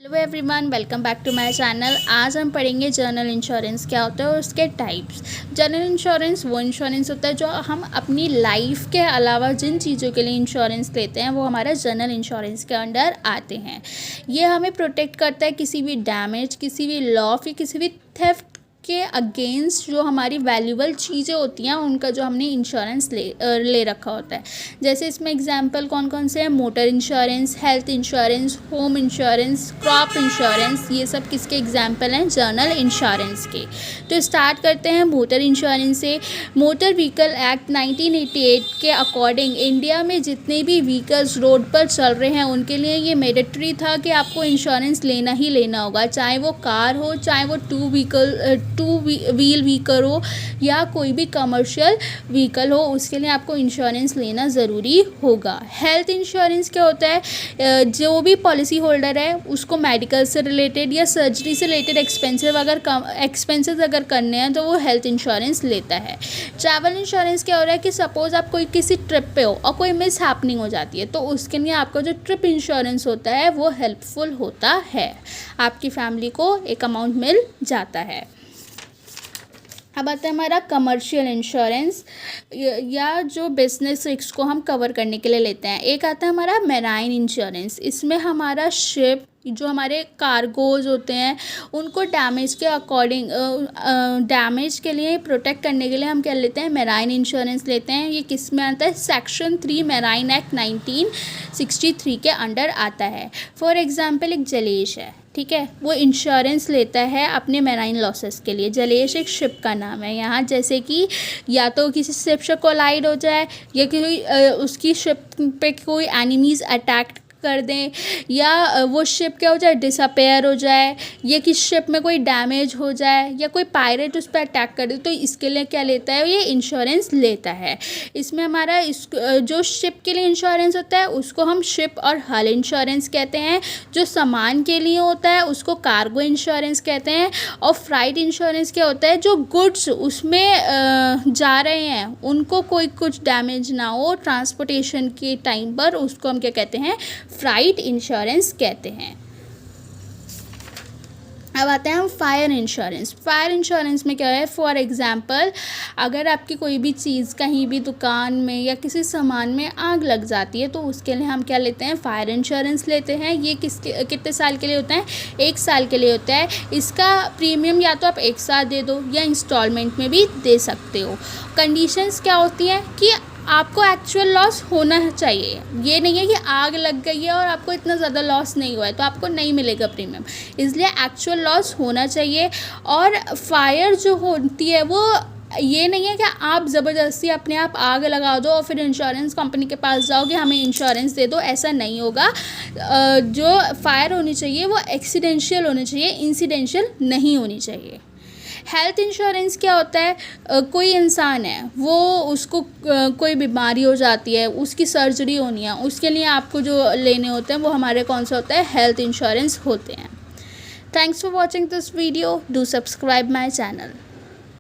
Hello everyone, welcome back to my channel. आज हम पढ़ेंगे जनरल इंश्योरेंस क्या होता है और उसके टाइप्स। जनरल इंश्योरेंस वो इंश्योरेंस होता है जो हम अपनी लाइफ के अलावा जिन चीज़ों के लिए इंश्योरेंस लेते हैं वो हमारा जनरल इंश्योरेंस के अंडर आते हैं। ये हमें प्रोटेक्ट करता है किसी भी डैमेज, किसी भी लॉस या किसी भी थेफ्ट के अगेंस्ट जो हमारी वैल्यूबल चीज़ें होती हैं उनका जो हमने इंश्योरेंस ले रखा होता है। जैसे इसमें एग्जांपल कौन कौन से हैं? Motor insurance, health insurance, home insurance, crop insurance, ये सब किसके एग्जांपल हैं? जनरल इंश्योरेंस के। तो स्टार्ट करते हैं मोटर इंश्योरेंस से। मोटर व्हीकल एक्ट 1988 के अकॉर्डिंग इंडिया में जितने भी व्हीकल्स रोड पर चल रहे हैं उनके लिए ये मैंडेटरी था कि आपको इंश्योरेंस लेना ही लेना होगा, चाहे वो कार हो, चाहे वो टू व्हील व्हीकल हो या कोई भी कमर्शियल व्हीकल हो, उसके लिए आपको इंश्योरेंस लेना ज़रूरी होगा। हेल्थ इंश्योरेंस क्या होता है? जो भी पॉलिसी होल्डर है उसको मेडिकल से रिलेटेड या सर्जरी से रिलेटेड एक्सपेंसेस अगर करने हैं तो वो हेल्थ इंश्योरेंस लेता है। ट्रैवल इंश्योरेंस क्या हो रहा है कि सपोज़ आप कोई किसी ट्रिप पे हो और कोई मिस हैपनिंग हो जाती है तो उसके लिए आपका जो ट्रिप इंश्योरेंस होता है वो हेल्पफुल होता है, आपकी फैमिली को एक अमाउंट मिल जाता है। अब आता है हमारा कमर्शियल इंश्योरेंस या जो बिजनेस रिस्क को हम कवर करने के लिए लेते हैं। एक आता है हमारा मैराइन इंश्योरेंस। इसमें हमारा शिप जो हमारे कार्गोज होते हैं उनको डैमेज के अकॉर्डिंग डैमेज के लिए प्रोटेक्ट करने के लिए हम क्या लेते हैं? मैराइन इंश्योरेंस लेते हैं। ये किस में आता है? सेक्शन 3 मैराइन एक्ट 1963 के अंडर आता है। फॉर एग्जांपल एक जलेश है, ठीक है, वो इंश्योरेंस लेता है अपने मैराइन लॉसेस के लिए। जलेश एक शिप का नाम है। यहाँ जैसे कि या तो किसी शिप से कोलाइड हो जाए या कोई उसकी शिप पे कोई एनिमीज़ अटैक कर दें या वो शिप क्या हो जाए? डिसअपेयर हो जाए या कि शिप में कोई डैमेज हो जाए या कोई पायरेट उस पर अटैक कर दे, तो इसके लिए क्या लेता है? ये इंश्योरेंस लेता है। इसमें हमारा जो शिप के लिए इंश्योरेंस होता है उसको हम शिप और हल इंश्योरेंस कहते हैं। जो सामान के लिए होता है उसको कार्गो इंश्योरेंस कहते हैं। और फ्राइट इंश्योरेंस क्या होता है? जो गुड्स उसमें जा रहे हैं उनको कोई कुछ डैमेज ना हो ट्रांसपोर्टेशन के टाइम पर, उसको हम क्या कहते हैं? फ्राइट इंश्योरेंस कहते हैं। अब आते हैं हम फायर इंश्योरेंस। फायर इंश्योरेंस में क्या है? फॉर एग्जांपल अगर आपकी कोई भी चीज़ कहीं भी दुकान में या किसी सामान में आग लग जाती है तो उसके लिए हम क्या लेते हैं? फायर इंश्योरेंस लेते हैं। ये कितने साल के लिए होता है? 1 साल के लिए होता है। इसका प्रीमियम या तो आप एक साथ दे दो या इंस्टॉलमेंट में भी दे सकते हो। कंडीशंस क्या होती हैं कि आपको एक्चुअल लॉस होना चाहिए। ये नहीं है कि आग लग गई है और आपको इतना ज़्यादा लॉस नहीं हुआ है तो आपको नहीं मिलेगा प्रीमियम, इसलिए एक्चुअल लॉस होना चाहिए। और फायर जो होती है वो ये नहीं है कि आप ज़बरदस्ती अपने आप आग लगा दो और फिर इंश्योरेंस कंपनी के पास जाओ कि हमें इंश्योरेंस दे दो, ऐसा नहीं होगा। जो फायर होनी चाहिए वो एक्सीडेंशियल होनी चाहिए, इंसिडेंशियल नहीं होनी चाहिए। हेल्थ इंश्योरेंस क्या होता है? कोई इंसान है वो उसको कोई बीमारी हो जाती है, उसकी सर्जरी होनी है, उसके लिए आपको जो लेने होते हैं वो हमारे कौन सा होता है? हेल्थ इंश्योरेंस होते हैं। Thanks for watching this video. Do subscribe my channel.